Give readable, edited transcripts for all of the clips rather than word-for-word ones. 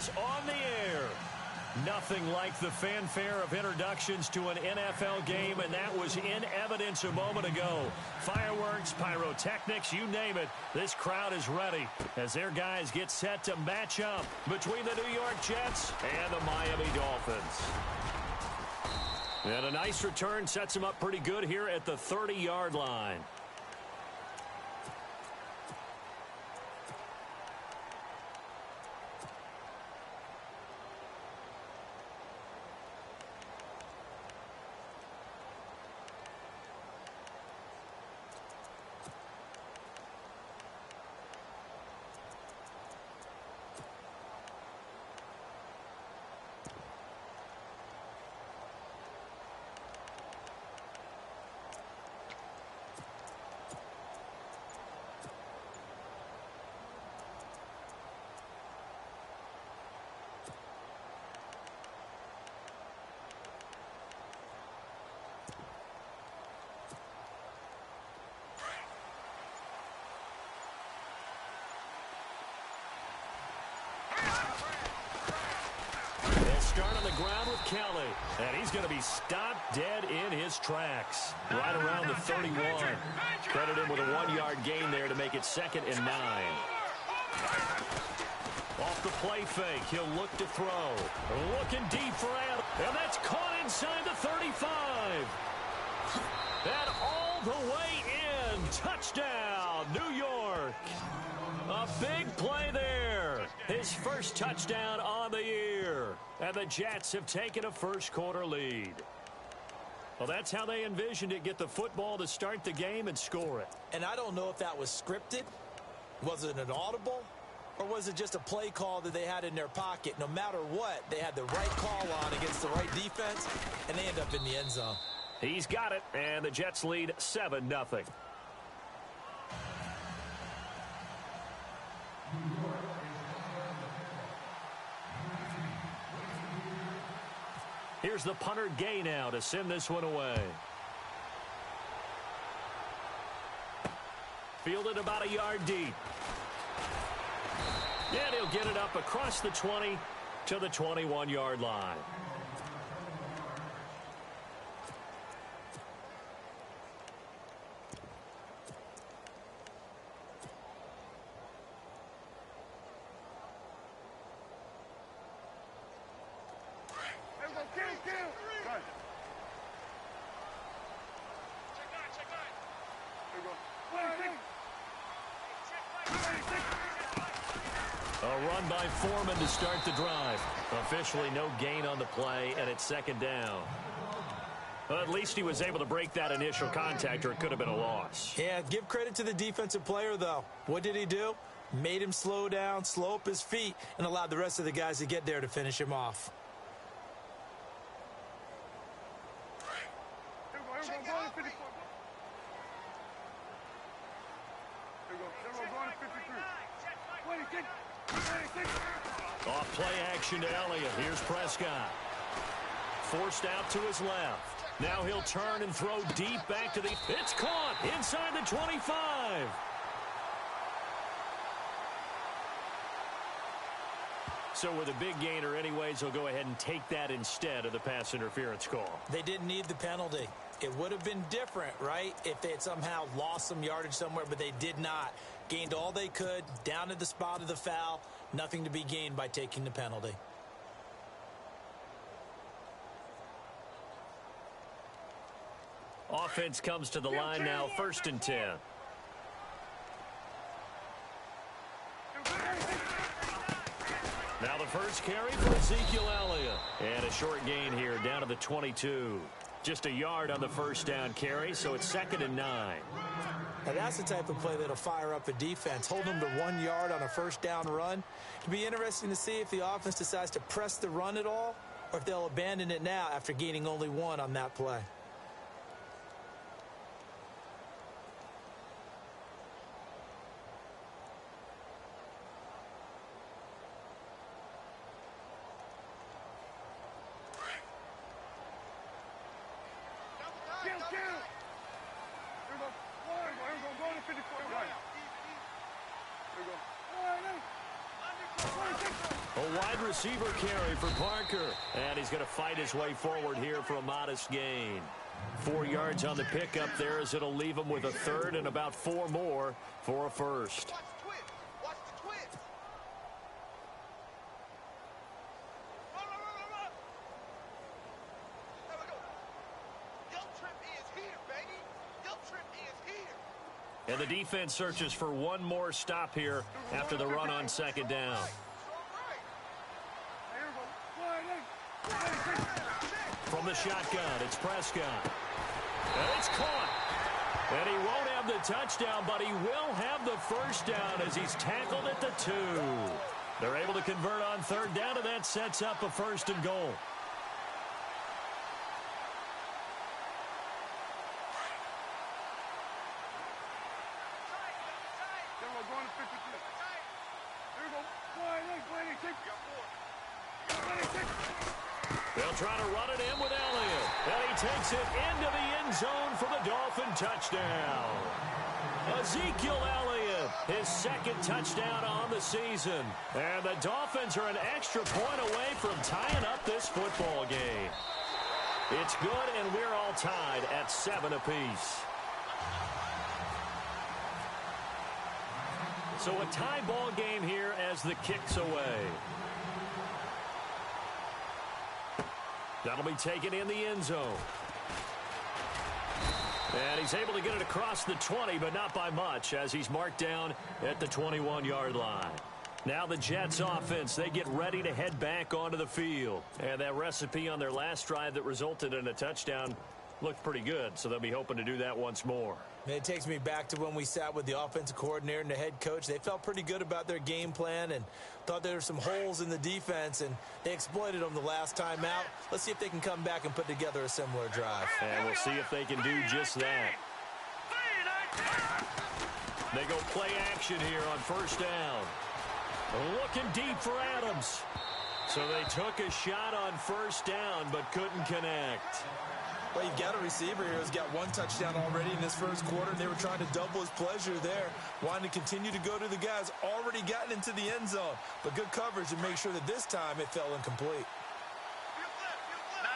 is on the air. Nothing like the fanfare of introductions to an NFL game, and that was in evidence a moment ago. Fireworks, pyrotechnics, you name it. This crowd is ready as their guys get set to match up between the New York Jets and the Miami Dolphins. And a nice return sets them up pretty good here at the 30-yard line. Start on the ground with Kelly, and he's going to be stopped dead in his tracks right around the 31. Credit him with a 1-yard gain there to make it 2nd and 9. Off the play fake, he'll look to throw. Looking deep for Allen, and that's caught inside the 35. And all the way in. Touchdown, New York. A big play there. His first touchdown on the year. And the Jets have taken a first-quarter lead. Well, that's how they envisioned it. Get the football to start the game and score it. And I don't know if that was scripted. Was it an audible? Or was it just a play call that they had in their pocket? No matter what, they had the right call on against the right defense, and they end up in the end zone. He's got it, and the Jets lead 7-0. Here's the punter Gay now to send this one away. Fielded about a yard deep. And he'll get it up across the 20 to the 21-yard line. A run by Foreman to start the drive. Officially no gain on the play, and it's 2nd down. Well, at least he was able to break that initial contact, or it could have been a loss. Yeah, give credit to the defensive player, though. What did he do? Made him slow down, slow up his feet, and allowed the rest of the guys to get there to finish him off. Off play action to Elliott. Here's Prescott. Forced out to his left. Now he'll turn and throw deep back to the... It's caught inside the 25. So with a big gainer anyways, he'll go ahead and take that instead of the pass interference call. They didn't need the penalty. It would have been different, right, if they had somehow lost some yardage somewhere, but they did not. Gained all they could, down at the spot of the foul. Nothing to be gained by taking the penalty. Offense comes to the line now, 1st and 10. Now the first carry for Ezekiel Elliott. And a short gain here down to the 22. Just a yard on the first down carry, so it's 2nd and 9. Now that's the type of play that'll fire up a defense. Hold them to 1 yard on a first down run. It'll be interesting to see if the offense decides to press the run at all, or if they'll abandon it now after gaining only 1 on that play. A wide receiver carry for Parker. And he's going to fight his way forward here for a modest gain. 4 yards on the pickup there as it'll leave him with a third and about 4 more for a first. Watch the twist. Run. There we go. Guilt trip is here, baby. Guilt trip is here. And the defense searches for one more stop here after the run on second down. From the shotgun, it's Prescott. And it's caught. And he won't have the touchdown, but he will have the first down as he's tackled at the 2. They're able to convert on third down, and that sets up a first and goal. They'll try to run it in with Elliott. And he takes it into the end zone for the Dolphin touchdown. Ezekiel Elliott, his second touchdown on the season. And the Dolphins are an extra point away from tying up this football game. It's good, and we're all tied at 7 apiece. So a tie ball game here as the kick's away. That'll be taken in the end zone. And he's able to get it across the 20, but not by much, as he's marked down at the 21-yard line. Now the Jets offense, they get ready to head back onto the field. And that recipe on their last drive that resulted in a touchdown looked pretty good, so they'll be hoping to do that once more. It takes me back to when we sat with the offensive coordinator and the head coach. They felt pretty good about their game plan and thought there were some holes in the defense, and they exploited them the last time out. Let's see if they can come back and put together a similar drive. And we'll see if they can do just that. They go play action here on first down. Looking deep for Adams. So they took a shot on first down but couldn't connect. Well, you've got a receiver here who's got 1 touchdown already in this first quarter. They were trying to double his pleasure there, wanting to continue to go to the guys already gotten into the end zone. But good coverage to make sure that this time it fell incomplete. No.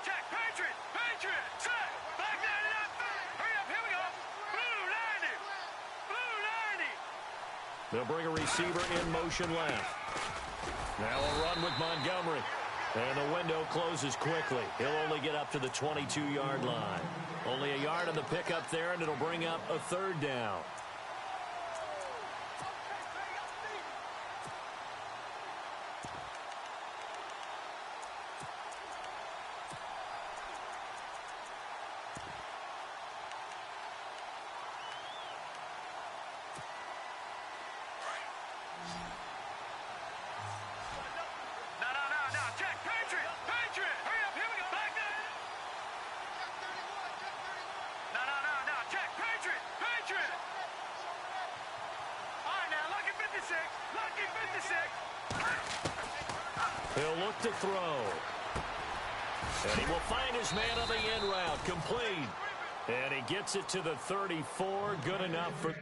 Check. Patriot. Set. Back there. Hurry up. Here we go. Blue 90. They'll bring a receiver in motion left. Now a run with Montgomery. And the window closes quickly. He'll only get up to the 22-yard line. Only a yard on the pickup there, and it'll bring up a third down. He'll look to throw. And he will find his man on the end route. Complete. And he gets it to the 34. Good enough for...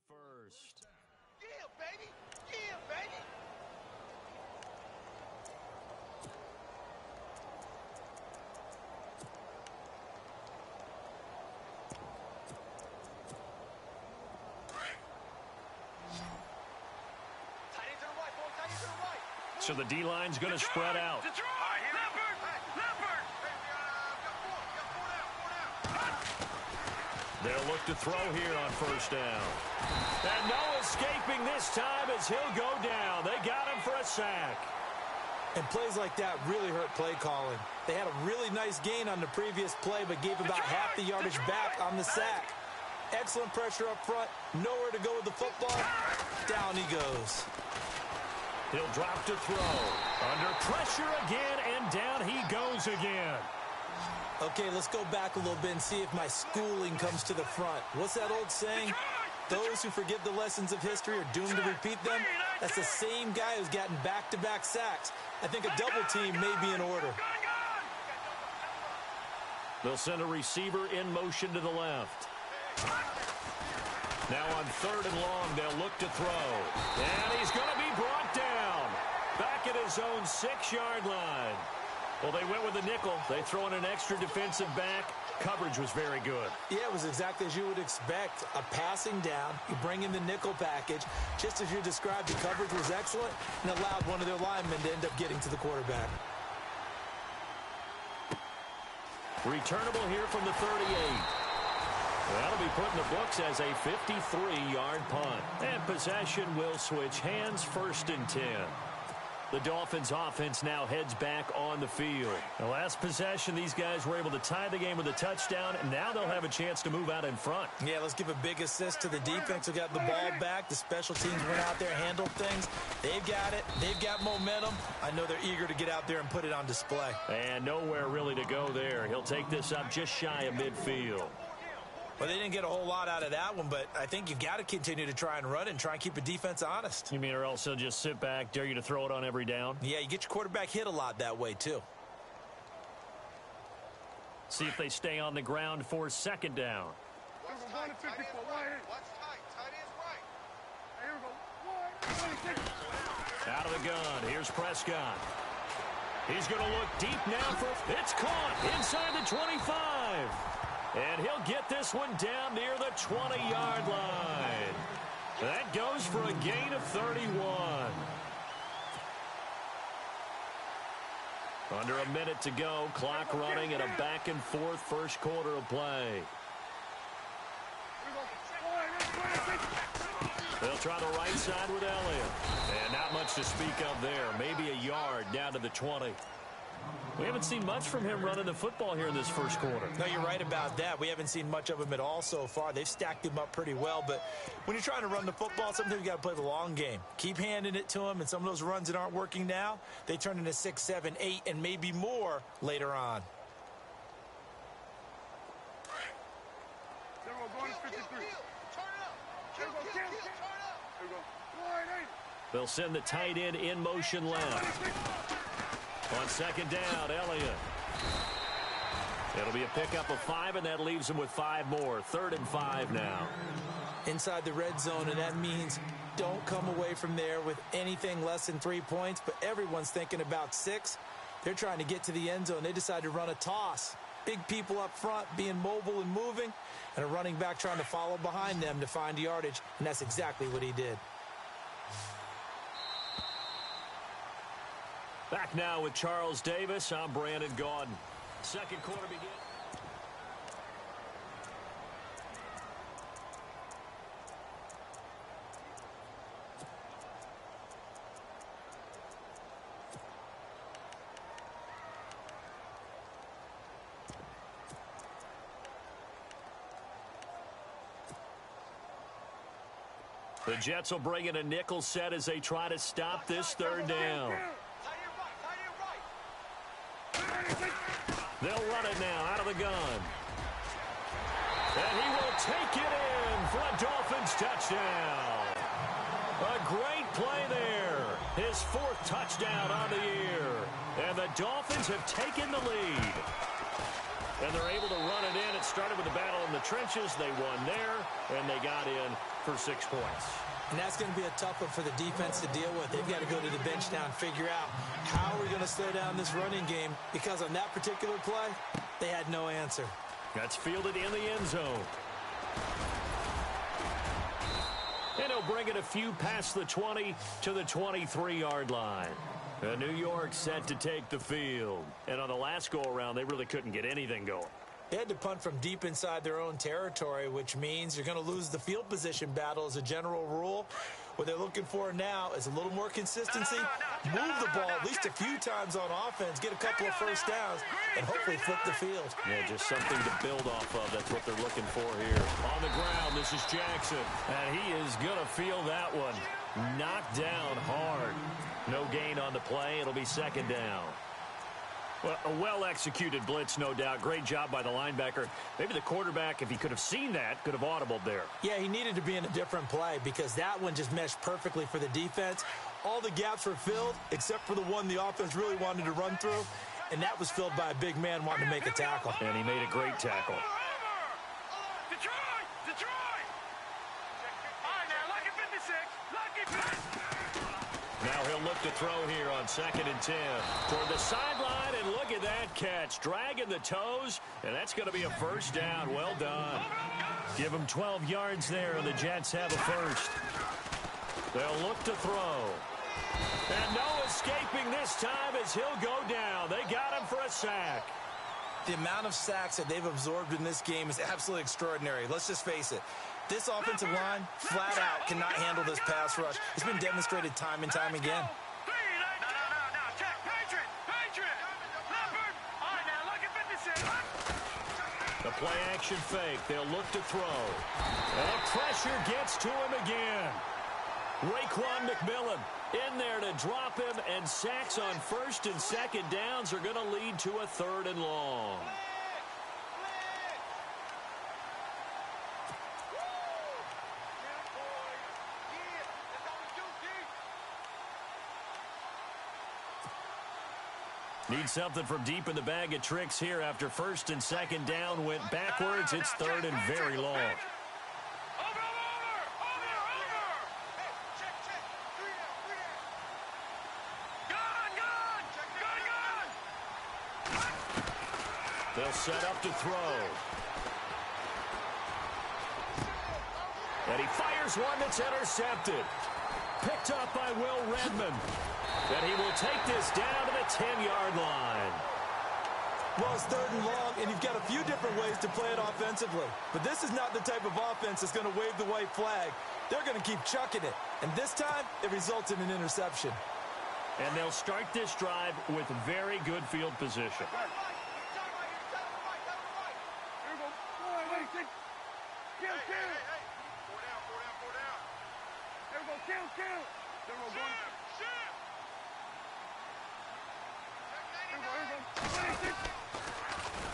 first. Yeah, baby. Tight end to the right, boy. Tight end to the right. So the D-line's going to spread out. They'll look to throw here on first down. And no escaping this time as he'll go down. They got him for a sack. And plays like that really hurt play calling. They had a really nice gain on the previous play, but gave about half the yardage back on the sack. Excellent pressure up front. Nowhere to go with the football. Down he goes. He'll drop to throw. Under pressure again, and down he goes again. Okay, let's go back a little bit and see if my schooling comes to the front. What's that old saying? Those who forget the lessons of history are doomed to repeat them. That's the same guy who's gotten back-to-back sacks. I think a double team may be in order. They'll send a receiver in motion to the left. Now on 3rd and long, they'll look to throw. And he's going to be brought down. Back at his own 6-yard line. Well, they went with the nickel. They throw in an extra defensive back. Coverage was very good. Yeah, it was exactly as you would expect. A passing down. You bring in the nickel package. Just as you described, the coverage was excellent and allowed one of their linemen to end up getting to the quarterback. Returnable here from the 38. That'll be put in the books as a 53-yard punt. And possession will switch hands, 1st and 10. The Dolphins offense now heads back on the field. The last possession, these guys were able to tie the game with a touchdown, and now they'll have a chance to move out in front. Yeah, let's give a big assist to the defense who got the ball back. The special teams went out there, handled things. They've got it. They've got momentum. I know they're eager to get out there and put it on display. And nowhere really to go there. He'll take this up just shy of midfield. Well, they didn't get a whole lot out of that one, but I think you got to continue to try and run it and try and keep a defense honest. You mean or else they'll just sit back, dare you to throw it on every down? Yeah, you get your quarterback hit a lot that way, too. See if they stay on the ground for 2nd down. Watch tight. Tight end's right. Watch tight. Tight end's right. Out of the gun. Here's Prescott. He's going to look deep now for... It's caught inside the 25. And he'll get this one down near the 20-yard line. That goes for a gain of 31. Under a minute to go. Clock running and a back-and-forth 1st quarter of play. They'll try the right side with Elliott. And not much to speak of there. Maybe a yard down to the 20. We haven't seen much from him running the football here in this 1st quarter. No, you're right about that. We haven't seen much of him at all so far. They've stacked him up pretty well, but when you're trying to run the football, sometimes you got to play the long game. Keep handing it to him, and some of those runs that aren't working now, they turn into 6, 7, 8, and maybe more later on. They'll send the tight end in motion left. On 2nd down, Elliott. It'll be a pickup of 5, and that leaves him with 5 more. 3rd and 5 now. Inside the red zone, and that means don't come away from there with anything less than 3 points, but everyone's thinking about 6. They're trying to get to the end zone. They decide to run a toss. Big people up front being mobile and moving, and a running back trying to follow behind them to find yardage, and that's exactly what he did. Back now with Charles Davis. I'm Brandon Gaudin. 2nd quarter begins. The Jets will bring in a nickel set as they try to stop this 3rd down. They'll run it now out of the gun. And he will take it in for a Dolphins touchdown. A great play there. His 4th touchdown on the year. And the Dolphins have taken the lead. And they're able to run it in. It started with a battle in the trenches. They won there, and they got in for 6 points. And that's going to be a tough one for the defense to deal with. They've got to go to the bench now and figure out how are we going to slow down this running game, because on that particular play, they had no answer. That's fielded in the end zone. And he'll bring it a few past the 20 to the 23-yard line. New York set to take the field. And on the last go-around, they really couldn't get anything going. They had to punt from deep inside their own territory, which means you're going to lose the field position battle as a general rule. What they're looking for now is a little more consistency, move the ball at least a few times on offense, get a couple of 1st downs, and hopefully flip the field. Yeah, just something to build off of. That's what they're looking for here. On the ground, this is Jackson. And he is going to feel that one. Knocked down hard. No gain on the play. It'll be second down. Well, a well-executed blitz, no doubt. Great job by the linebacker. Maybe the quarterback, if he could have seen that, could have audibled there. Yeah, he needed to be in a different play because that one just meshed perfectly for the defense. All the gaps were filled except for the one the offense really wanted to run through, and that was filled by a big man wanting to make a tackle. And he made a great tackle. Detroit! All right, now, lucky 56. Lucky 56. Now he'll look to throw here on 2nd and 10. Toward the sideline, and look at that catch. Dragging the toes, and that's going to be a first down. Well done. Give him 12 yards there, and the Jets have a first. They'll look to throw. And no escaping this time as he'll go down. They got him for a sack. The amount of sacks that they've absorbed in this game is absolutely extraordinary. Let's just face it. This offensive line, flat out, cannot handle this pass rush. It's been demonstrated time and time again. No, check. Patriot. Leopard. All right, now, lucky 56. The play-action fake. They'll look to throw. And pressure gets to him again. Raekwon McMillan in there to drop him, and sacks on 1st and 2nd downs are going to lead to a 3rd and long. Need something from deep in the bag of tricks here after 1st and 2nd down went backwards. It's 3rd and very long. They'll set up to throw. And he fires one that's intercepted. Picked up by Will Redmond. And he will take this down to the 10-yard line. Well, it's 3rd and long, and you've got a few different ways to play it offensively. But this is not the type of offense that's going to wave the white flag. They're going to keep chucking it. And this time, it results in an interception. And they'll start this drive with very good field position.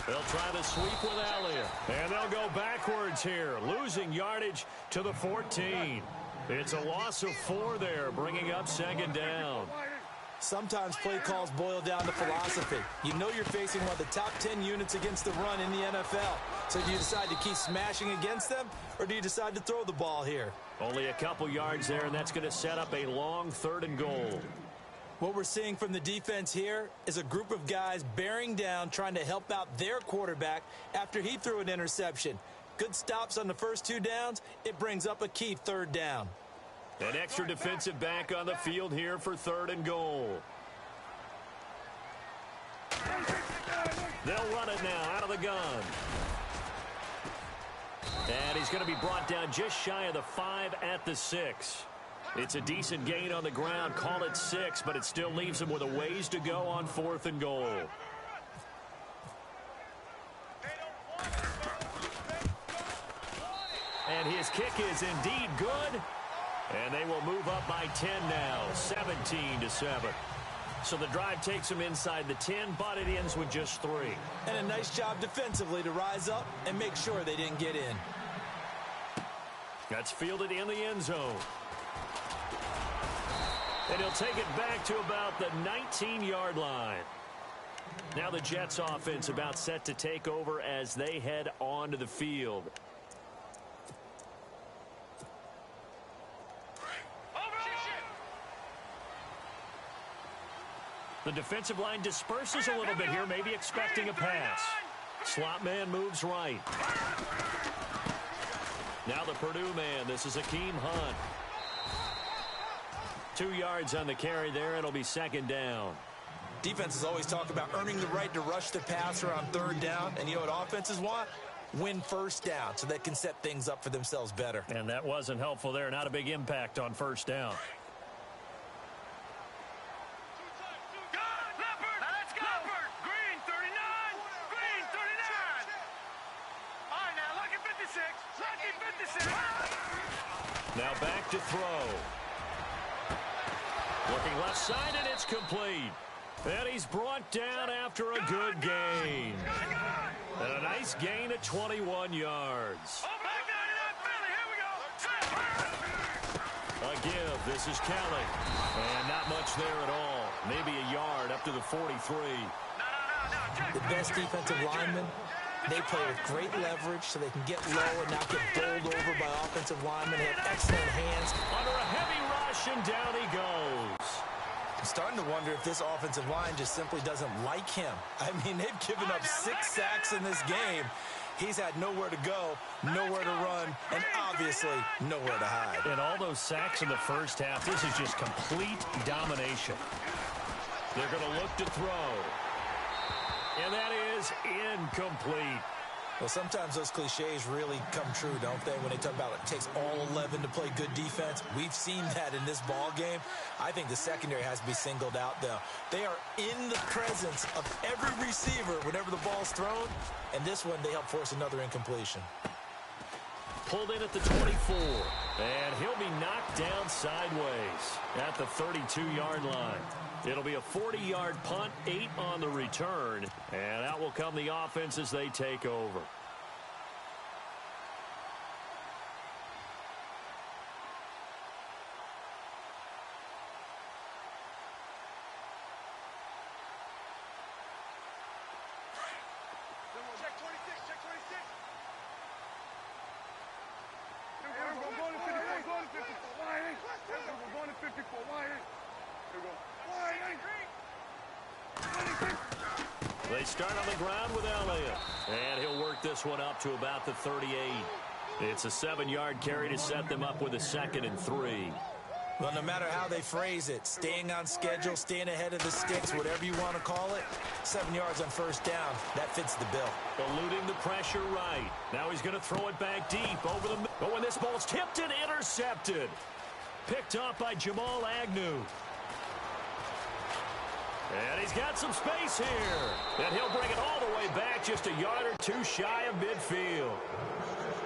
They'll try to sweep with Elliott. And they'll go backwards here, losing yardage to the 14. It's a loss of 4 there, bringing up 2nd down. Sometimes play calls boil down to philosophy. You know you're facing one of the top 10 units against the run in the NFL. So do you decide to keep smashing against them, or do you decide to throw the ball here? Only a couple yards there, and that's going to set up a long 3rd and goal. What we're seeing from the defense here is a group of guys bearing down, trying to help out their quarterback after he threw an interception. Good stops on the first 2 downs. It brings up a key 3rd down. An extra defensive back on the field here for 3rd and goal. They'll run it now out of the gun. And he's going to be brought down just shy of the 5 at the 6. It's a decent gain on the ground. Call it 6, but it still leaves him with a ways to go on 4th and goal. And his kick is indeed good. And they will move up by 10 now, 17-7. So the drive takes them inside the 10, but it ends with just 3. And a nice job defensively to rise up and make sure they didn't get in. That's fielded in the end zone. And he'll take it back to about the 19-yard line. Now the Jets offense about set to take over as they head onto the field. The defensive line disperses a little bit here, maybe expecting a pass. Slot man moves right. Now the Purdue man, this is Akeem Hunt. 2 yards on the carry there. It'll be 2nd down. Defenses always talk about earning the right to rush the passer on 3rd down. And you know what offenses want? Win 1st down so they can set things up for themselves better. And that wasn't helpful there. Not a big impact on 1st down. Now back to throw. Looking left side, and it's complete. And he's brought down after a good gain. And a nice gain at 21 yards. A give. This is Kelly. And not much there at all. Maybe a yard up to the 43. The best defensive linemen, they play with great leverage so they can get low and not get bowled over by offensive linemen. They have excellent hands. Under a heavy rush, and down he goes. I'm starting to wonder if this offensive line just simply doesn't like him. I mean, they've given up 6 sacks in this game. He's had nowhere to go, nowhere to run, and obviously nowhere to hide. And all those sacks in the first half, this is just complete domination. They're going to look to throw. And that is incomplete. Well, sometimes those cliches really come true, don't they? When they talk about it takes all 11 to play good defense. We've seen that in this ball game. I think the secondary has to be singled out, though. They are in the presence of every receiver whenever the ball's thrown. And this one, they help force another incompletion. Pulled in at the 24. And he'll be knocked down sideways at the 32-yard line. It'll be a 40-yard punt, 8 on the return. And out will come the offense as they take over. Check 26, check 26. We're going to 54 wide. We're going to 54 wide. Here we go. They start on the ground with Elliott. And he'll work this one up to about the 38. It's a 7-yard carry to set them up with a 2nd and 3. Well, no matter how they phrase it, staying on schedule, staying ahead of the sticks, whatever you want to call it, 7 yards on first down, that fits the bill. Eluding the pressure right. Now he's going to throw it back deep over the... But when this ball's tipped and intercepted. Picked off by Jamal Agnew. And he's got some space here. And he'll bring it all the way back just a yard or 2 shy of midfield.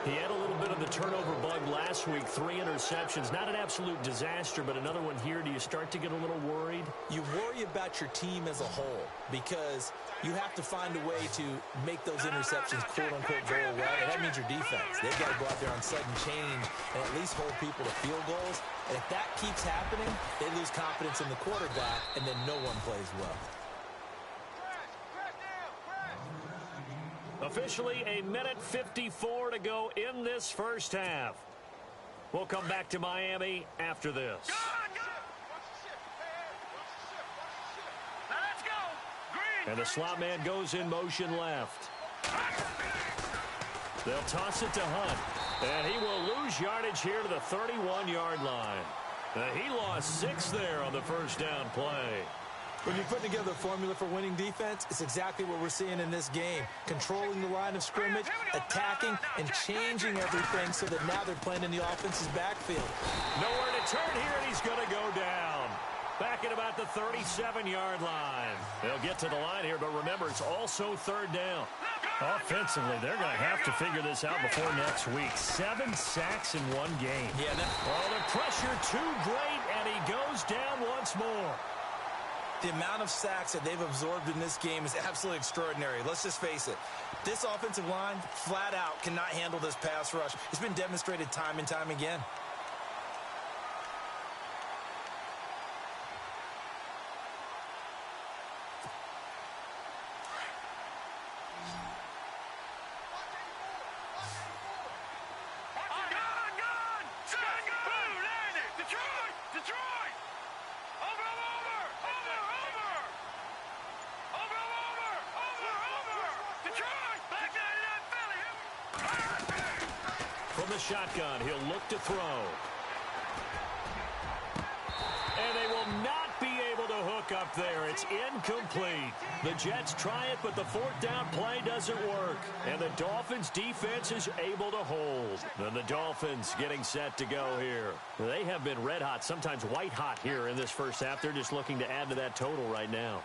He had a little bit of the turnover bug last week, 3 interceptions. Not an absolute disaster, but another one here. Do you start to get a little worried? You worry about your team as a whole because you have to find a way to make those interceptions quote-unquote go away, and that means your defense. They've got to go out there on sudden change and at least hold people to field goals. And if that keeps happening, they lose confidence in the quarterback, and then no one plays well. Officially, 1:54 to go in this first half. We'll come back to Miami after this. And the slot man goes in motion left. They'll toss it to Hunt. And he will lose yardage here to the 31-yard line. He lost 6 there on the first down play. When you put together a formula for winning defense, it's exactly what we're seeing in this game. Controlling the line of scrimmage, attacking, and changing everything so that now they're playing in the offense's backfield. Nowhere to turn here, and he's going to go down. Back at about the 37-yard line. They'll get to the line here, but remember, it's also 3rd down. Offensively, they're going to have to figure this out before next week. 7 sacks in 1 game. Yeah, the pressure too great, and he goes down once more. The amount of sacks that they've absorbed in this game is absolutely extraordinary. Let's just face it. This offensive line, flat out, cannot handle this pass rush. It's been demonstrated time and time again. From the shotgun, he'll look to throw. And they will not be able to hook up there. It's incomplete. The Jets try it, but the 4th down play doesn't work. And the Dolphins' defense is able to hold. And the Dolphins getting set to go here. They have been red hot, sometimes white hot here in this first half. They're just looking to add to that total right now.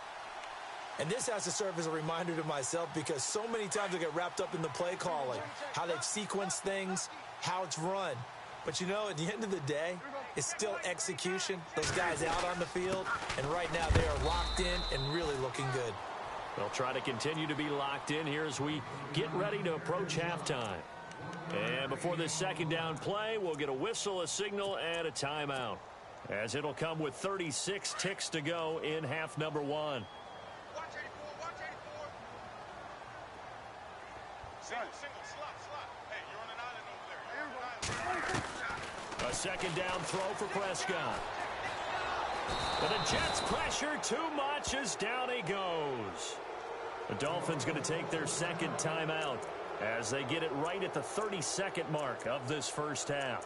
And this has to serve as a reminder to myself because so many times I get wrapped up in the play calling, how they've sequenced things, how it's run. But, you know, at the end of the day, It's still execution. Those guys out on the field, and right now they are locked in and really looking good. They'll try to continue to be locked in here as we get ready to approach halftime. And before this second down play, we'll get a whistle, a signal, and a timeout, as it'll come with 36 ticks to go in half number one. Watch 84, watch 84. Single, slot. Hey, you're on an island over there. A second down throw for Prescott. But the Jets pressure too much as down he goes. The Dolphins going to take their second timeout as they get it right at the 30-second mark of this first half.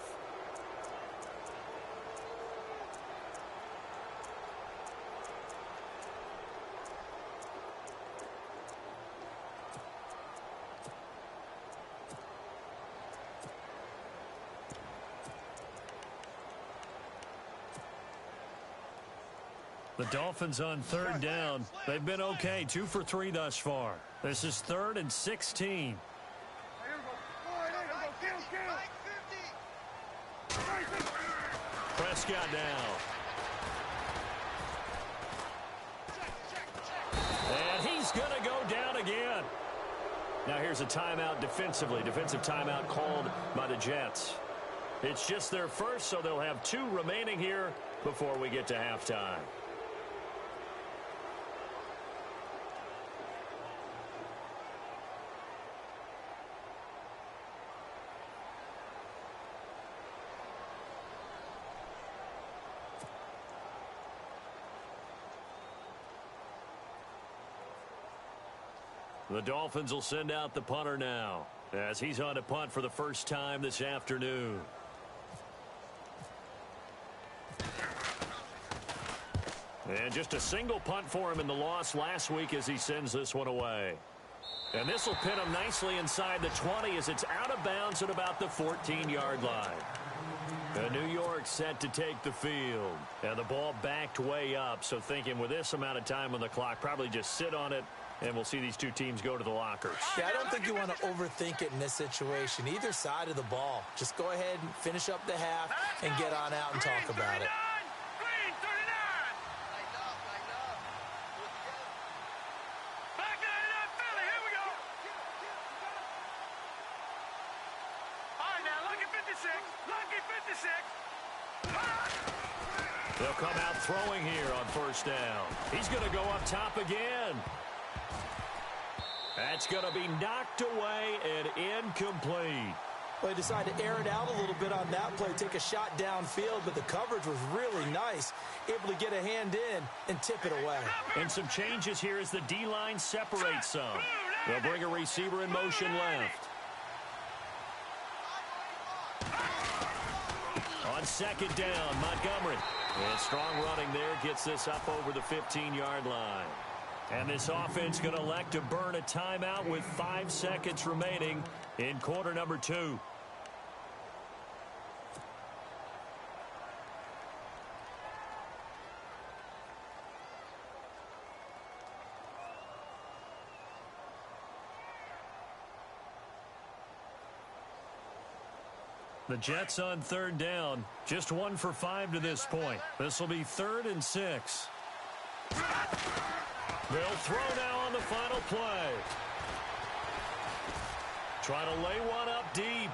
The Dolphins on third down. They've been okay, 2 for 3 thus far. This is 3rd and 16. Prescott down. And he's going to go down again. Now here's a timeout defensively. Defensive timeout called by the Jets. It's just their first, so they'll have 2 remaining here before we get to halftime. The Dolphins will send out the punter now, as he's on to punt for the first time this afternoon. And just a single punt for him in the loss last week as he sends this one away. And this will pin him nicely inside the 20 as it's out of bounds at about the 14-yard line. New York set to take the field. And the ball backed way up, so thinking with this amount of time on the clock, probably just sit on it. And we'll see these 2 teams go to the lockers. Yeah, I don't think you want to overthink it in this situation. Either side of the ball. Just go ahead and finish up the half and get on out and talk about it. Green 39. Lighten up. Back 99, Philly. Here we go. All right, now, lucky 56. Lucky 56. They'll come out throwing here on first down. He's going to go up top again. That's going to be knocked away and incomplete. Well, he decided to air it out a little bit on that play, take a shot downfield, but the coverage was really nice. Able to get a hand in and tip it away. And some changes here as the D-line separates some. They'll bring a receiver in motion left. On second down, Montgomery. And strong running there gets this up over the 15-yard line. And this offense going to elect to burn a timeout with 5 seconds remaining in quarter number 2. The Jets on third down, just 1 for 5 to this point. This will be 3rd and 6. They'll throw now on the final play. Try to lay one up deep.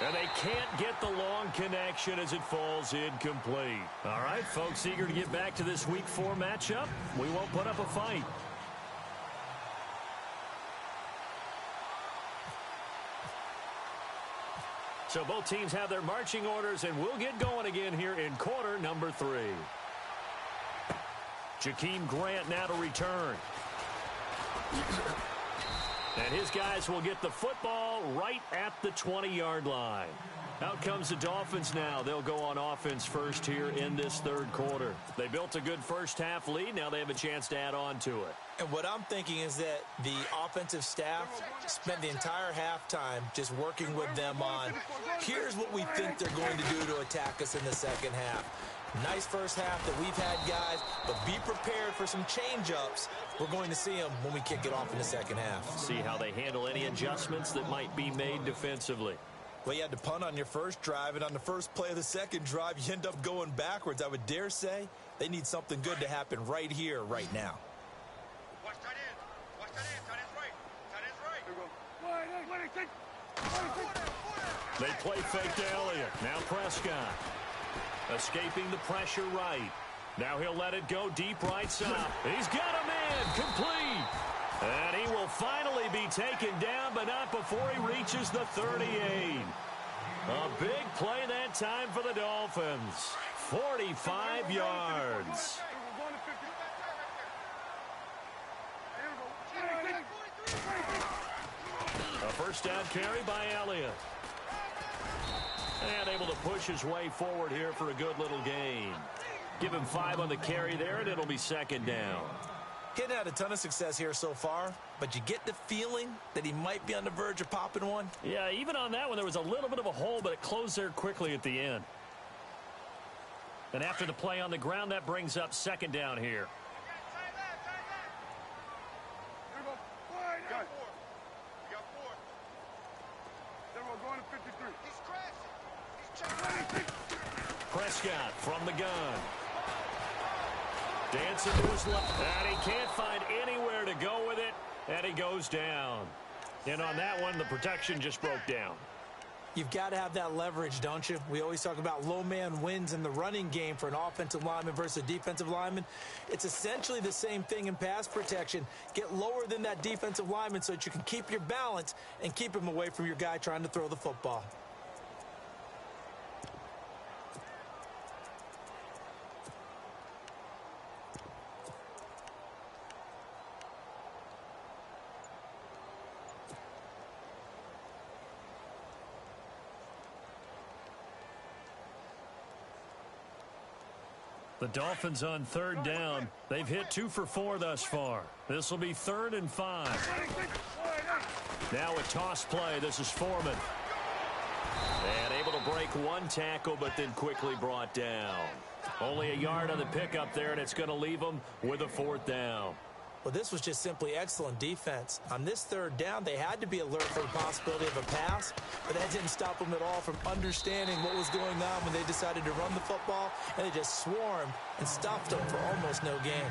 And they can't get the long connection as it falls incomplete. All right, folks, eager to get back to this Week 4 matchup. We won't put up a fight. So both teams have their marching orders, and we'll get going again here in quarter number 3. Jakeem Grant now to return. And his guys will get the football right at the 20-yard line. Out comes the Dolphins now. They'll go on offense first here in this third quarter. They built a good first-half lead. Now they have a chance to add on to it. And what I'm thinking is that the offensive staff spent the entire halftime just working with them on, here's what we think they're going to do to attack us in the second half. Nice first half that we've had, guys, but be prepared for some change-ups. We're going to see them when we kick it off in the second half. See how they handle any adjustments that might be made defensively. Well, you had to punt on your first drive, and on the first play of the second drive, you end up going backwards. I would dare say they need something good to happen right here, right now. Watch tight end. Watch tight end. Tight end's right. Tight end's right. There you go. They play fake to Elliott. Now Prescott. Escaping the pressure right. Now he'll let it go deep right side. He's got a man. Complete. And he will finally be taken down, but not before he reaches the 38. A big play that time for the Dolphins. 45 yards. A first down carry by Elliott. And able to push his way forward here for a good little gain. Give him 5 on the carry there, and it'll be second down. Getting had a ton of success here so far, but you get the feeling that he might be on the verge of popping one. Yeah, even on that one, there was a little bit of a hole, but it closed there quickly at the end. And after the play on the ground, that brings up second down here. Prescott from the gun. Dancing to his left. And he can't find anywhere to go with it. And he goes down. And on that one, the protection just broke down. You've got to have that leverage, don't you? We always talk about low man wins in the running game for an offensive lineman versus a defensive lineman. It's essentially the same thing in pass protection. Get lower than that defensive lineman so that you can keep your balance and keep him away from your guy trying to throw the football. The Dolphins on third down. They've hit 2 for 4 thus far. This will be 3rd and 5. Now a toss play. This is Foreman. And able to break one tackle, but then quickly brought down. Only a yard on the pickup there, and it's going to leave them with a 4th down. Well, this was just simply excellent defense. On this third down, they had to be alert for the possibility of a pass, but that didn't stop them at all from understanding what was going on when they decided to run the football, and they just swarmed and stuffed them for almost no gain.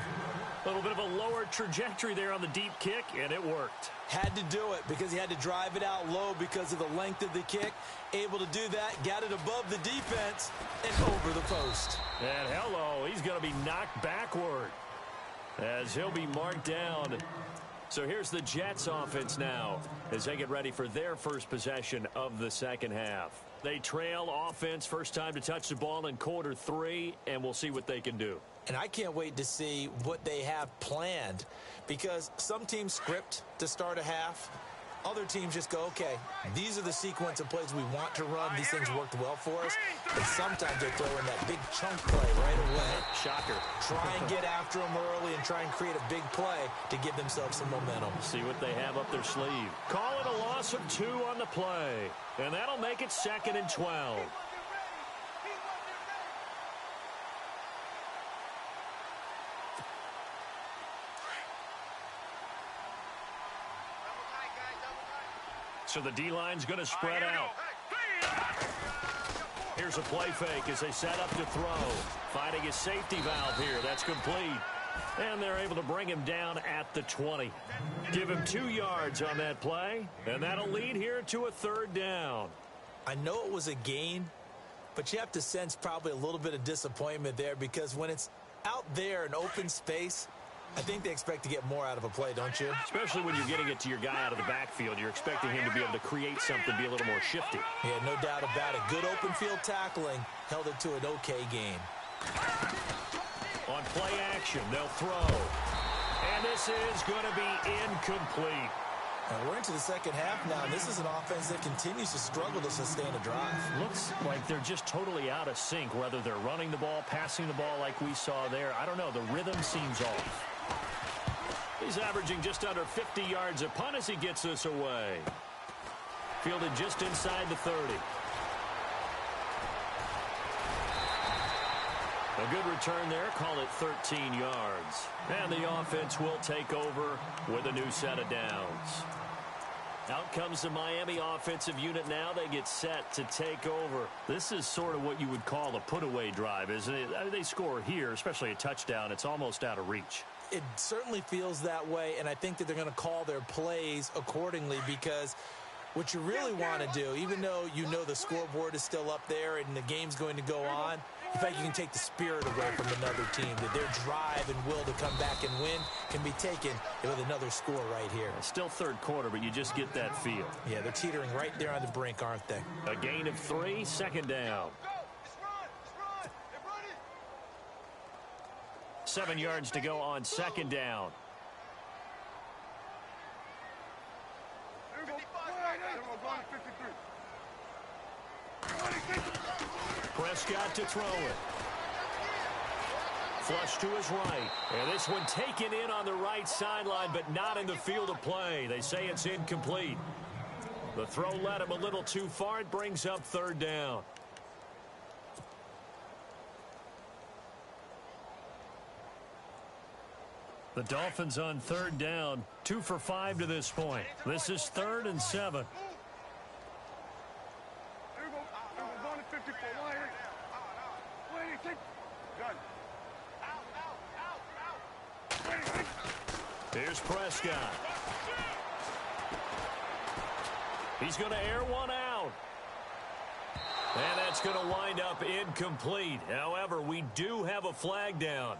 A little bit of a lower trajectory there on the deep kick, and it worked. Had to do it because he had to drive it out low because of the length of the kick. Able to do that, got it above the defense, and over the post. And hello, he's going to be knocked backward, as he'll be marked down. So here's the Jets offense now as they get ready for their first possession of the second half. They trail offense, first time to touch the ball in quarter 3, and we'll see what they can do. And I can't wait to see what they have planned, because some teams script to start a half. Other teams just go, okay, these are the sequence of plays we want to run. These things worked well for us. And sometimes they throw in that big chunk play right away. Shocker. Try and get after them early and try and create a big play to give themselves some momentum. See what they have up their sleeve. Call it a loss of 2 on the play. And that'll make it 2nd and 12. So the D-line's going to spread out. Here's a play fake as they set up to throw. Finding his safety valve here. That's complete. And they're able to bring him down at the 20. Give him 2 yards on that play. And that'll lead here to a 3rd down. I know it was a gain, but you have to sense probably a little bit of disappointment there, because when it's out there in open space, I think they expect to get more out of a play, don't you? Especially when you're getting it to your guy out of the backfield. You're expecting him to be able to create something, be a little more shifty. Yeah, no doubt about it. Good open field tackling held it to an okay game. On play action, they'll throw. And this is going to be incomplete. And we're into the second half now, and this is an offense that continues to struggle to sustain a drive. Looks like they're just totally out of sync, whether they're running the ball, passing the ball like we saw there. I don't know. The rhythm seems off. He's averaging just under 50 yards a punt as he gets this away. Fielded just inside the 30. A good return there. Call it 13 yards. And the offense will take over with a new set of downs. Out comes the Miami offensive unit now. They get set to take over. This is sort of what you would call a put-away drive, isn't it? I mean, they score here, especially a touchdown. It's almost out of reach. It certainly feels that way, and I think that they're going to call their plays accordingly because what you really want to do, even though you know the scoreboard is still up there and the game's going to go on, in fact, you can take the spirit away from another team, that their drive and will to come back and win can be taken with another score right here. Still third quarter, but you just get that feel. Yeah, they're teetering right there on the brink, aren't they? A gain of 3, second down. 7 yards to go on second down. Prescott to throw it. Flush to his right. And this one taken in on the right sideline, but not in the field of play. They say it's incomplete. The throw led him a little too far. It brings up third down. The Dolphins on third down, 2 for 5 to this point. This is 3rd and 7. Here's Prescott. He's going to air one out. And that's going to wind up incomplete. However, we do have a flag down.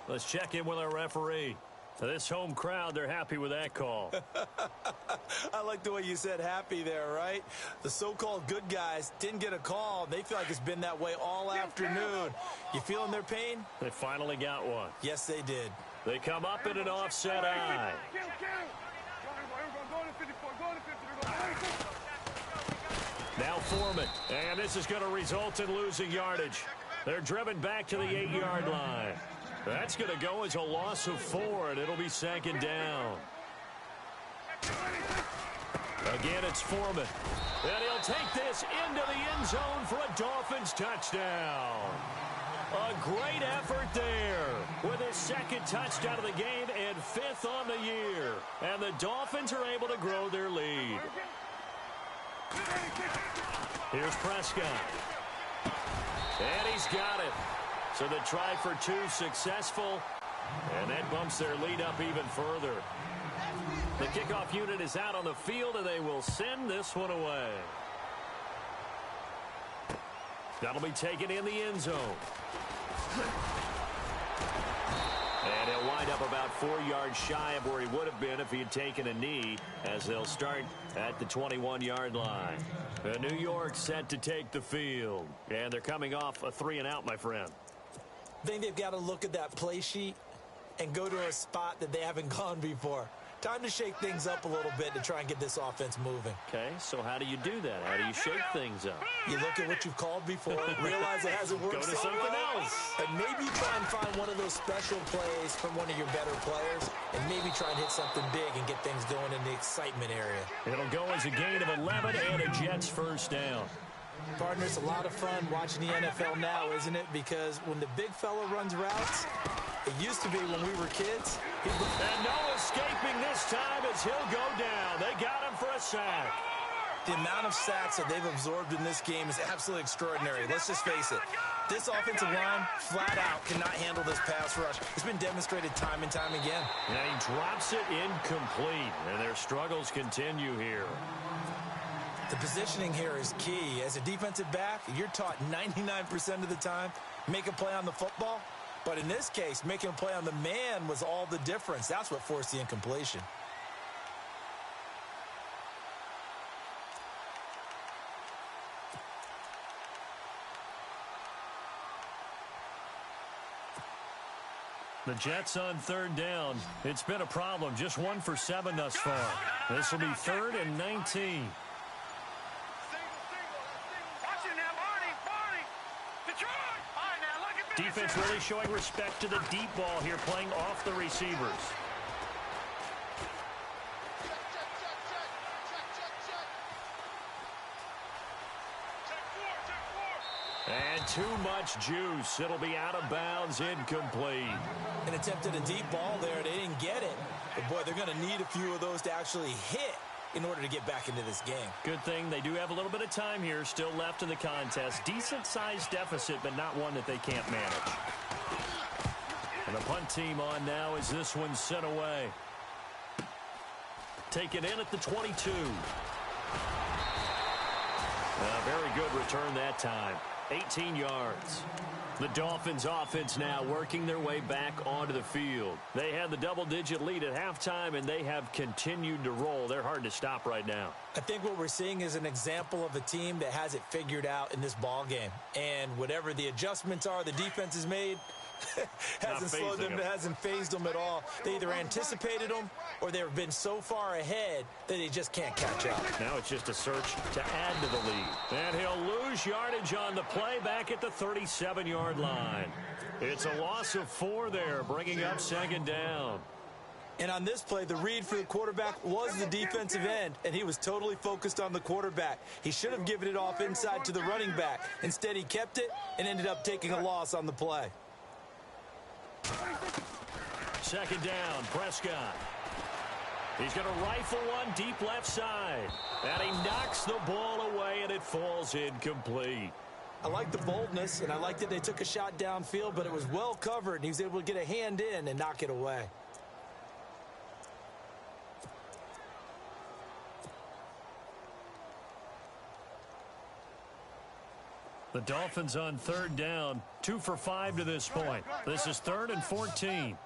Let's check in with our referee. This home crowd, they're happy with that call. I like the way you said happy there, right? The so-called good guys didn't get a call. They feel like it's been that way all afternoon. You feeling their pain? They finally got one. Yes, they did. They come up in an offset eye. Now Foreman. And this is going to result in losing yardage. They're driven back to the 8-yard line. That's going to go as a loss of 4, and it'll be second down. Again, it's Foreman. And he'll take this into the end zone for a Dolphins touchdown. A great effort there with his second touchdown of the game and 5th on the year. And the Dolphins are able to grow their lead. Here's Prescott. And he's got it. So the try for 2 successful. And that bumps their lead up even further. The kickoff unit is out on the field, and they will send this one away. That'll be taken in the end zone. And he'll wind up about 4 yards shy of where he would have been if he had taken a knee, as they'll start at the 21-yard line. New York set to take the field. And they're coming off a 3-and-out, my friend. I think they've got to look at that play sheet and go to a spot that they haven't gone before. Time to shake things up a little bit to try and get this offense moving. Okay, so how do you do that? How do you shake things up? You look at what you've called before, realize it hasn't worked. Go to something else. And maybe try and find one of those special plays from one of your better players, and maybe try and hit something big and get things going in the excitement area. It'll go as a gain of 11 and a Jets first down. Partner, it's a lot of fun watching the NFL now, isn't it? Because when the big fella runs routes, it used to be when we were kids. And no escaping this time as he'll go down. They got him for a sack. The amount of sacks that they've absorbed in this game is absolutely extraordinary. Let's just face it. This offensive line, flat out, cannot handle this pass rush. It's been demonstrated time and time again. And he drops it incomplete, and their struggles continue here. The positioning here is key. As a defensive back, you're taught 99% of the time, make a play on the football. But in this case, making a play on the man was all the difference. That's what forced the incompletion. The Jets on third down. It's been a problem. Just 1 for 7 thus far. This will be 3rd and 19. Defense really showing respect to the deep ball here, playing off the receivers. And too much juice. It'll be out of bounds, incomplete. An attempt at a deep ball there. They didn't get it. But, boy, they're going to need a few of those to actually hit in order to get back into this game. Good thing they do have a little bit of time here still left in the contest. Decent-sized deficit, but not one that they can't manage. And the punt team on now as this one's sent away. Take it in at the 22. Very good return that time. 18 yards. The Dolphins offense now working their way back onto the field. They had the double-digit lead at halftime, and they have continued to roll. They're hard to stop right now. I think what we're seeing is an example of a team that has it figured out in this ball game. And whatever the adjustments are the defense has made, hasn't slowed them, hasn't phased them at all. They either anticipated them or they've been so far ahead that they just can't catch up. Now it's just a search to add to the lead. And he'll lose yardage on the play back at the 37-yard line. It's a loss of 4 there, bringing up second down. And on this play, the read for the quarterback was the defensive end, and he was totally focused on the quarterback. He should have given it off inside to the running back. Instead, he kept it and ended up taking a loss on the play. Second down, Prescott. He's going to rifle one deep left side. And he knocks the ball away, and it falls incomplete. I like the boldness, and I like that they took a shot downfield, but it was well covered, and he was able to get a hand in and knock it away. The Dolphins on third down, 2 for 5 to this point. This is 3rd and 14. Here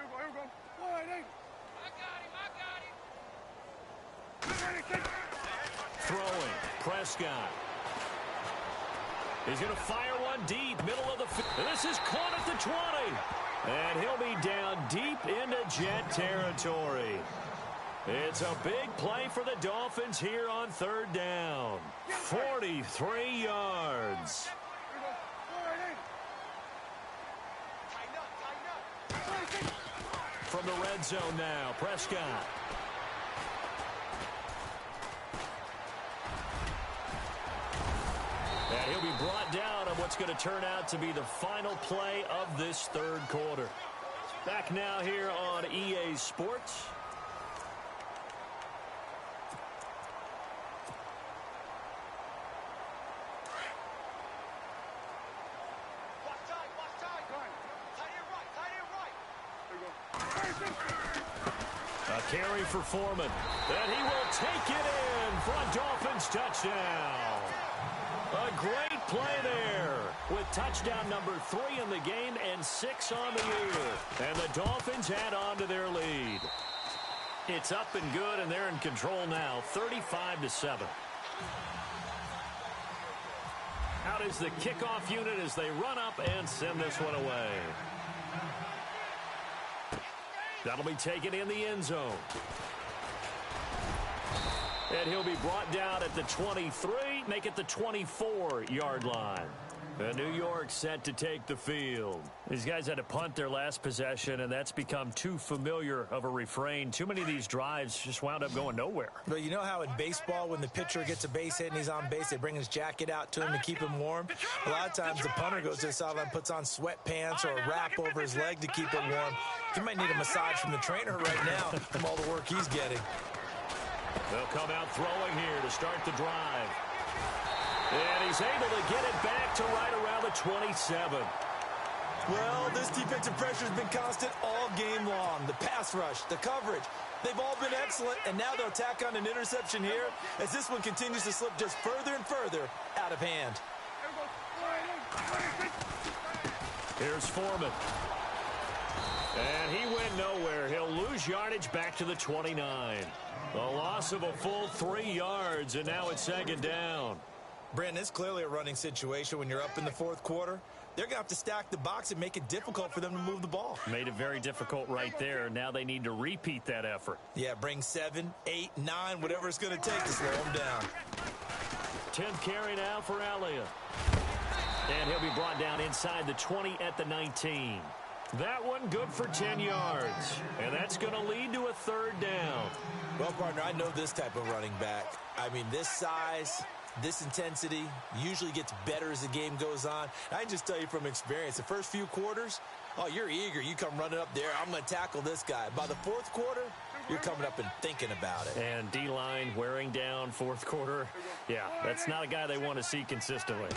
we go. Wide. I got him. Throwing, Prescott. He's going to fire one deep, middle of the field. This is caught at the 20. And he'll be down deep into Jet territory. It's a big play for the Dolphins here on third down. 43 yards. From the red zone now, Prescott. And he'll be brought down on what's going to turn out to be the final play of this third quarter. Back now here on EA Sports. Carry for Foreman. And he will take it in for a Dolphins touchdown. A great play there with touchdown number 3 in the game and 6 on the year. And the Dolphins add on to their lead. It's up and good, and they're in control now, 35-7. Out is the kickoff unit as they run up and send this one away. That'll be taken in the end zone. And he'll be brought down at the 23, make it the 24-yard line. And New York set to take the field. These guys had to punt their last possession, and that's become too familiar of a refrain. Too many of these drives just wound up going nowhere. But you know how in baseball, when the pitcher gets a base hit and he's on base, they bring his jacket out to him to keep him warm? A lot of times the punter goes to the sideline, puts on sweatpants or a wrap over his leg to keep it warm. He might need a massage from the trainer right now from all the work he's getting. They'll come out throwing here to start the drive. And he's able to get it back to right around the 27. Well, this defensive pressure has been constant all game long. The pass rush, the coverage, they've all been excellent, and now they'll tack on an interception here as this one continues to slip just further and further out of hand. Here's Foreman. And he went nowhere. He'll lose yardage back to the 29. A loss of a full 3 yards, and now it's second down. Brandon, it's clearly a running situation when you're up in the fourth quarter. They're going to have to stack the box and make it difficult for them to move the ball. Made it very difficult right there. Now they need to repeat that effort. Yeah, bring 7, 8, 9, whatever it's going to take to slow them down. 10th carry now for Elliott. And he'll be brought down inside the 20 at the 19. That one good for 10 yards. And that's going to lead to a third down. Well, partner, I know this type of running back. I mean, this size, this intensity usually gets better as the game goes on. I can just tell you from experience, the first few quarters, oh, you're eager. You come running up there. I'm going to tackle this guy. By the fourth quarter, you're coming up and thinking about it. And D-line wearing down fourth quarter. Yeah, that's not a guy they want to see consistently.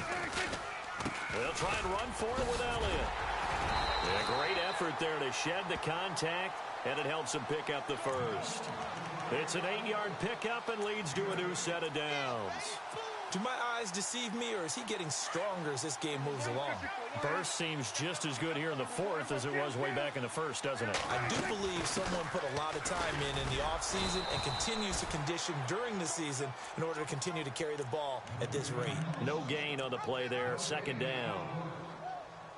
They'll try and run for it with Elliott. Yeah, great effort there to shed the contact, and it helps him pick up the first. It's an 8-yard pickup and leads to a new set of downs. Do my eyes deceive me, or is he getting stronger as this game moves along? Burst seems just as good here in the fourth as it was way back in the first, doesn't it? I do believe someone put a lot of time in the offseason and continues to condition during the season in order to continue to carry the ball at this rate. No gain on the play there, second down.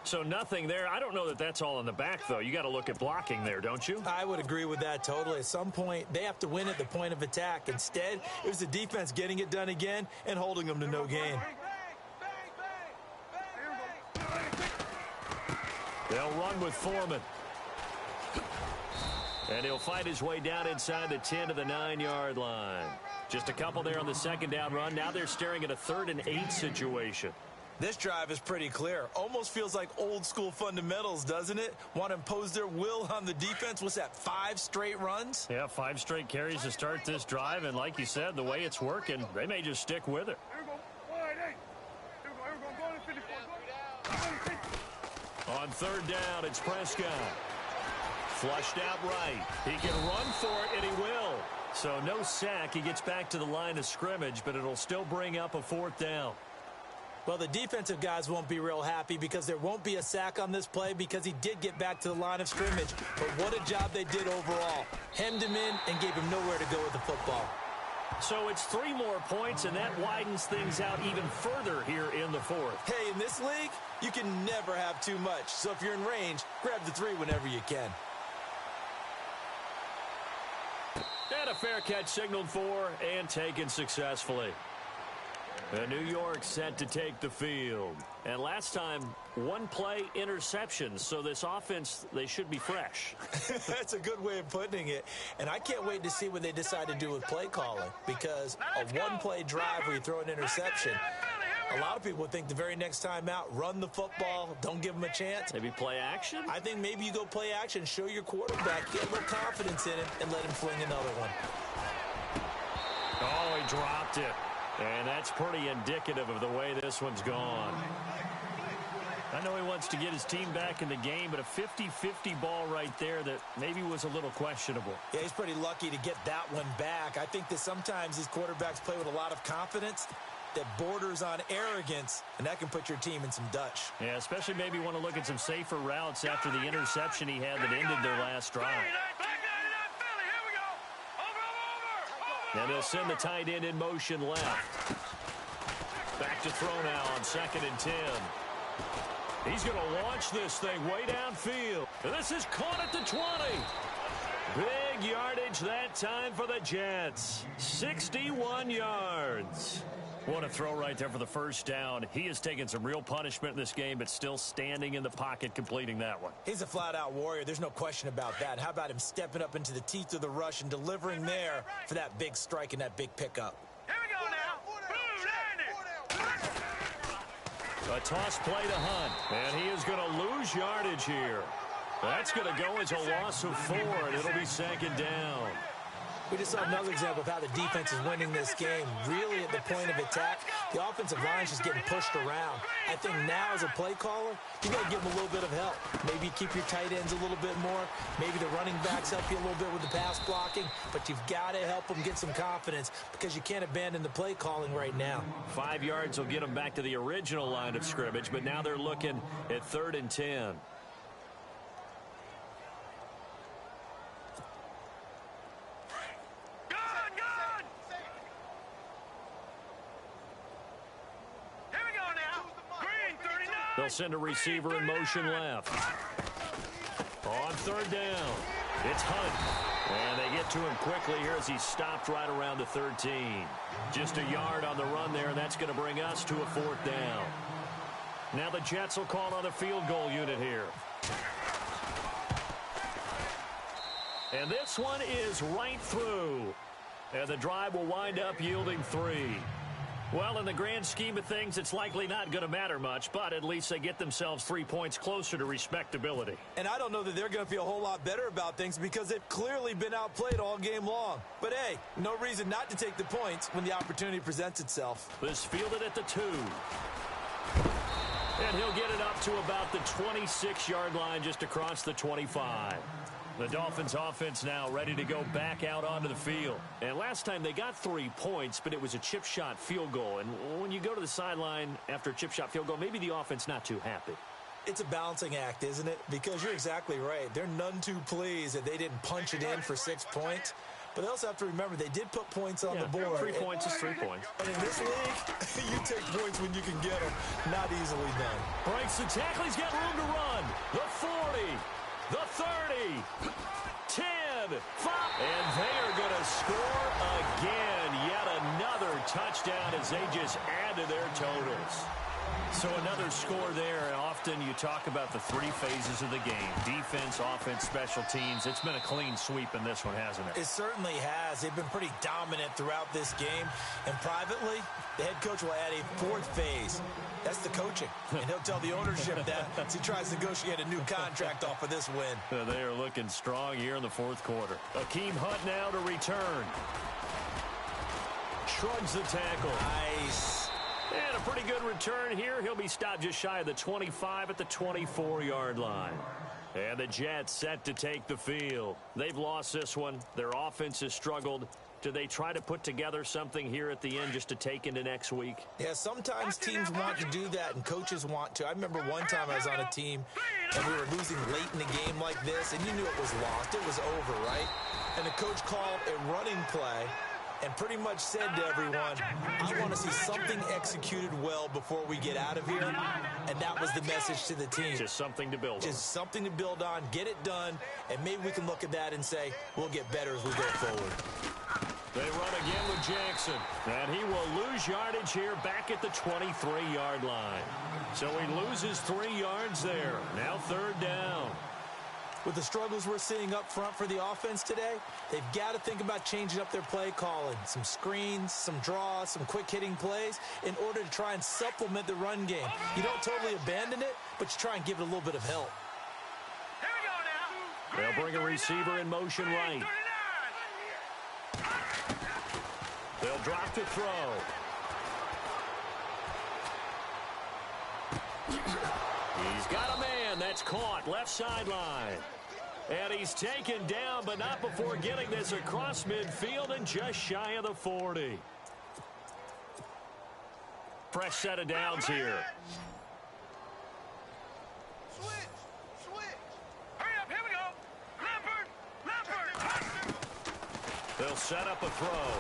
So nothing there. I don't know that that's all in the back, though. You got to look at blocking there, don't you? I would agree with that totally. At some point, they have to win at the point of attack. Instead, it was the defense getting it done again and holding them to no gain. They'll run with Foreman. And he'll fight his way down inside the 10 to the 9-yard line. Just a couple there on the second down run. Now they're staring at a 3rd and 8 situation. This drive is pretty clear. Almost feels like old school fundamentals, doesn't it? Want to impose their will on the defense. What's that, 5 straight runs? Yeah, 5 straight carries to start this drive. And like you said, the way it's working, they may just stick with it. On 3rd down, it's Prescott. Flushed out right. He can run for it, and he will. So no sack. He gets back to the line of scrimmage, but it'll still bring up a 4th down. Well, the defensive guys won't be real happy because there won't be a sack on this play because he did get back to the line of scrimmage. But what a job they did overall. Hemmed him in and gave him nowhere to go with the football. So it's 3 more points, and that widens things out even further here in the 4th. Hey, in this league, you can never have too much. So if you're in range, grab the 3 whenever you can. And a fair catch signaled for and taken successfully. New York set to take the field. And last time, 1 play interception. So this offense, they should be fresh. That's a good way of putting it. And I can't wait to see what they decide to do with play calling. Because a 1-play drive where you throw an interception, a lot of people think the very next time out, run the football, don't give them a chance. Maybe play action? I think maybe you go play action, show your quarterback, get a little confidence in him, and let him fling another one. Oh, he dropped it. And that's pretty indicative of the way this one's gone. I know he wants to get his team back in the game, but a 50-50 ball right there that maybe was a little questionable. Yeah, he's pretty lucky to get that one back. I think that sometimes these quarterbacks play with a lot of confidence that borders on arrogance, and that can put your team in some Dutch. Yeah, especially maybe want to look at some safer routes after the interception he had that ended their last drive. And they'll send the tight end in motion left. Back to throw now on 2nd and 10. He's going to launch this thing way downfield. And this is caught at the 20. Big yardage that time for the Jets. 61 yards. What a throw right there for the first down. He has taken some real punishment in this game, but still standing in the pocket completing that one. He's a flat-out warrior. There's no question about that. How about him stepping up into the teeth of the rush and delivering there for that big strike and that big pickup? Here we go now. A toss play to Hunt, and he is going to lose yardage here. That's going to go as a loss of 4, and it'll be 2nd down. We just saw another example of how the defense is winning this game. Really at the point of attack, the offensive line is just getting pushed around. I think now as a play caller, you got to give them a little bit of help. Maybe keep your tight ends a little bit more. Maybe the running backs help you a little bit with the pass blocking. But you've got to help them get some confidence because you can't abandon the play calling right now. 5 yards will get them back to the original line of scrimmage, but now they're looking at 3rd and 10. They'll send a receiver in motion left. On 3rd down, it's Hunt. And they get to him quickly here as he's stopped right around the 13. Just a yard on the run there, and that's going to bring us to a 4th down. Now the Jets will call on the field goal unit here. And this one is right through. And the drive will wind up yielding 3. Well, in the grand scheme of things, it's likely not going to matter much, but at least they get themselves 3 points closer to respectability. And I don't know that they're going to feel a whole lot better about things because they've clearly been outplayed all game long. But, hey, no reason not to take the points when the opportunity presents itself. This fielded at the 2. And he'll get it up to about the 26-yard line just across the 25. The Dolphins offense now ready to go back out onto the field. And last time they got 3 points, but it was a chip shot field goal. And when you go to the sideline after a chip shot field goal, maybe the offense not too happy. It's a balancing act, isn't it? Because you're exactly right. They're none too pleased that they didn't punch it in for 6 points. But they also have to remember they did put points on the board. 3 points is 3 points. And in this league, you take points when you can get them. Not easily done. Breaks the tackle. He's got room to run. The 40. The 30, 10, 5, and they are going to score again. Yet another touchdown as they just add to their totals. So another score there, and often you talk about the 3 phases of the game. Defense, offense, special teams. It's been a clean sweep in this one, hasn't it? It certainly has. They've been pretty dominant throughout this game. And privately, the head coach will add a 4th phase. That's the coaching. And he'll tell the ownership that as he tries to negotiate a new contract off of this win. They are looking strong here in the 4th quarter. Akeem Hunt now to return. Shrugs the tackle. Nice. And a pretty good return here. He'll be stopped just shy of the 25 at the 24-yard line. And the Jets set to take the field. They've lost this one. Their offense has struggled. Do they try to put together something here at the end just to take into next week? Yeah, sometimes teams want to do that and coaches want to. I remember one time I was on a team and we were losing late in the game like this, and you knew it was lost. It was over, right? And the coach called a running play and pretty much said to everyone, I want to see something executed well before we get out of here. And that was the message to the team. Just something to build on. Just something to build on, get it done, and maybe we can look at that and say, we'll get better as we go forward. They run again with Jackson, and he will lose yardage here back at the 23-yard line. So he loses 3 yards there. Now 3rd down. With the struggles we're seeing up front for the offense today, they've got to think about changing up their play calling. Some screens, some draws, some quick-hitting plays in order to try and supplement the run game. You don't totally abandon it, but you try and give it a little bit of help. They'll bring a receiver in motion right. They'll drop to throw. He's got a man that's caught left sideline. And he's taken down, but not before getting this across midfield and just shy of the 40. Fresh set of downs here. Switch! Hurry up, here we go! Leopard! They'll set up a throw.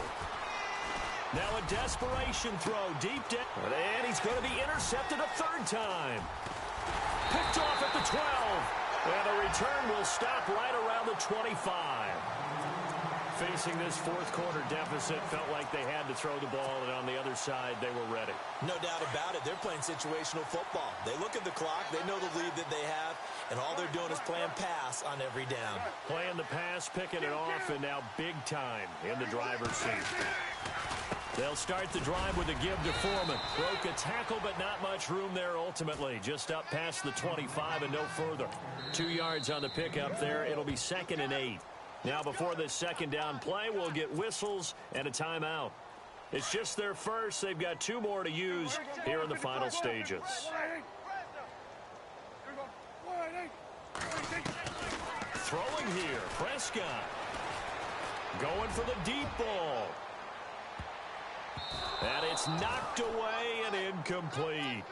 Now a desperation throw deep down. And he's going to be intercepted a 3rd time. Picked off at the 12. And the return will stop right around the 25. Facing this 4th quarter deficit, felt like they had to throw the ball, and on the other side, they were ready. No doubt about it. They're playing situational football. They look at the clock. They know the lead that they have, and all they're doing is playing pass on every down. Playing the pass, picking it off, and now big time in the driver's seat. They'll start the drive with a give to Foreman. Broke a tackle, but not much room there ultimately. Just up past the 25 and no further. 2 yards on the pickup there. It'll be 2nd and 8. Now before this 2nd down play, we'll get whistles and a timeout. It's just their first. They've got 2 more to use here in the final stages. Throwing here, Prescott. Going for the deep ball. And it's knocked away and incomplete.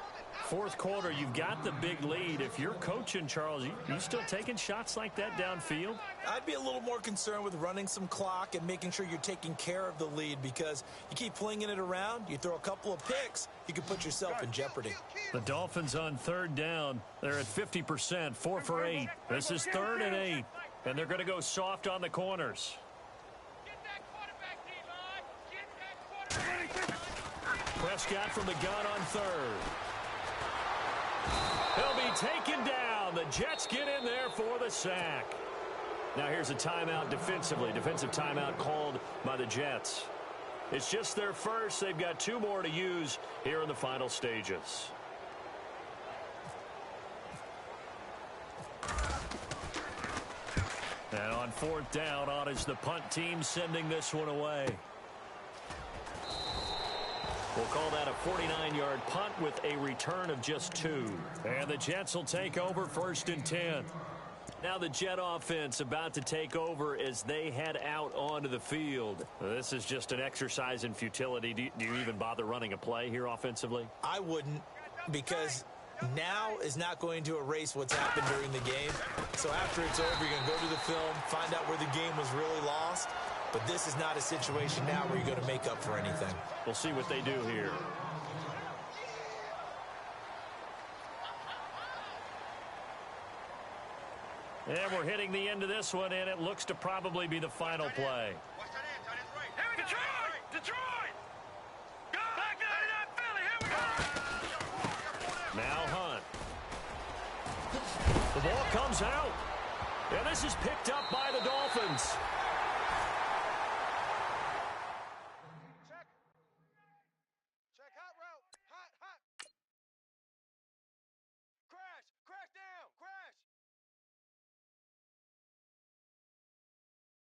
4th quarter, you've got the big lead. If you're coaching, Charles, you still taking shots like that downfield? I'd be a little more concerned with running some clock and making sure you're taking care of the lead, because you keep flinging it around, you throw a couple of picks, you can put yourself in jeopardy. The Dolphins on 3rd down. They're at 50%, 4 for 8. This is 3rd and 8, and they're going to go soft on the corners. Prescott from the gun on 3rd. He'll be taken down. The Jets get in there for the sack. Now here's a timeout defensively. Defensive timeout called by the Jets. It's just their first. They've got 2 more to use here in the final stages. And on 4th down, on is the punt team sending this one away. We'll call that a 49-yard punt with a return of just 2. And the Jets will take over 1st and 10. Now the Jet offense about to take over as they head out onto the field. This is just an exercise in futility. Do you even bother running a play here offensively? I wouldn't, because now is not going to erase what's happened during the game. So after it's over, you're going to go to the film, find out where the game was really lost. But this is not a situation now where you're going to make up for anything. We'll see what they do here. And we're hitting the end of this one, and it looks to probably be the final play. Detroit! Detroit! Go back out of that Philly! Here we go! Now Hunt. The ball comes out. And this is picked up by the Dolphins.